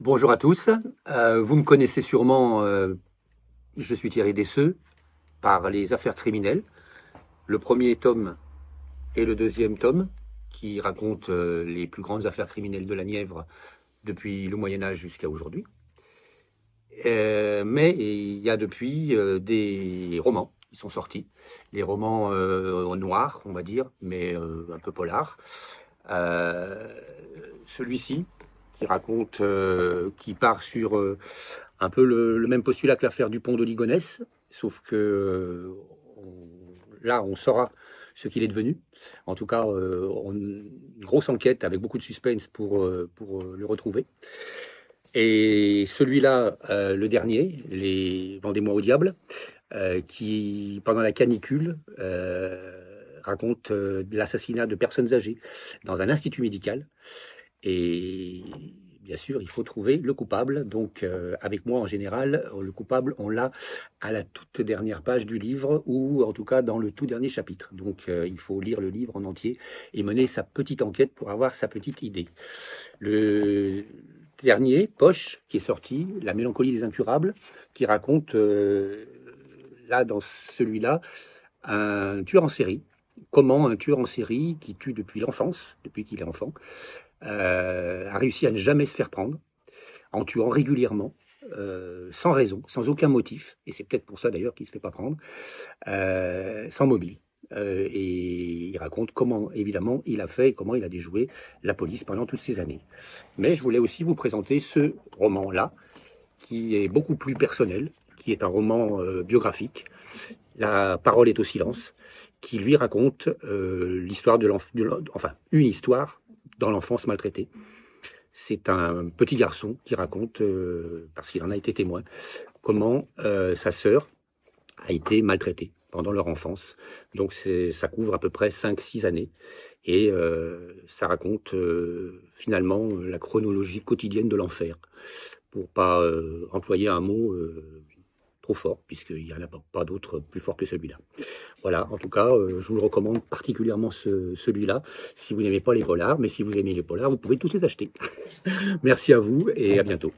Bonjour à tous. Vous me connaissez sûrement, je suis Thierry Desseux, par les affaires criminelles. Le premier tome et le deuxième tome, qui racontent les plus grandes affaires criminelles de la Nièvre depuis le Moyen-Âge jusqu'à aujourd'hui. Mais il y a depuis des romans qui sont sortis, des romans noirs, on va dire, mais un peu polars. Celui-ci, qui raconte, qui part sur un peu le même postulat que l'affaire du pont de Ligonnès, sauf que là, on saura ce qu'il est devenu. En tout cas, une grosse enquête avec beaucoup de suspense pour le retrouver. Et celui-là, le dernier, les Vendez-moi au diable, qui, pendant la canicule, raconte l'assassinat de personnes âgées dans un institut médical. Et bien sûr, il faut trouver le coupable. Donc, avec moi, en général, le coupable, on l'a à la toute dernière page du livre, ou en tout cas dans le tout dernier chapitre. Donc, il faut lire le livre en entier et mener sa petite enquête pour avoir sa petite idée. Le dernier, Poche, qui est sorti, La mélancolie des incurables, qui raconte, là, dans celui-là, un tueur en série. Comment un tueur en série qui tue depuis l'enfance, depuis qu'il est enfant, a réussi à ne jamais se faire prendre, en tuant régulièrement, sans raison, sans aucun motif, et c'est peut-être pour ça d'ailleurs qu'il ne se fait pas prendre, sans mobile. Et il raconte comment, évidemment, il a fait et comment il a déjoué la police pendant toutes ces années. Mais je voulais aussi vous présenter ce roman-là, qui est beaucoup plus personnel, qui est un roman biographique. La parole est au silence, qui lui raconte l'histoire enfin, une histoire dans l'enfance maltraitée. C'est un petit garçon qui raconte, parce qu'il en a été témoin, comment sa sœur a été maltraitée pendant leur enfance. Donc ça couvre à peu près 5-6 années. Et ça raconte finalement la chronologie quotidienne de l'enfer, pour pas employer un mot trop fort, puisqu'il n'y en a pas d'autre plus fort que celui-là. Voilà, en tout cas, je vous le recommande particulièrement celui-là, si vous n'aimez pas les polars, mais si vous aimez les polars, vous pouvez tous les acheter. Merci à vous et à bientôt.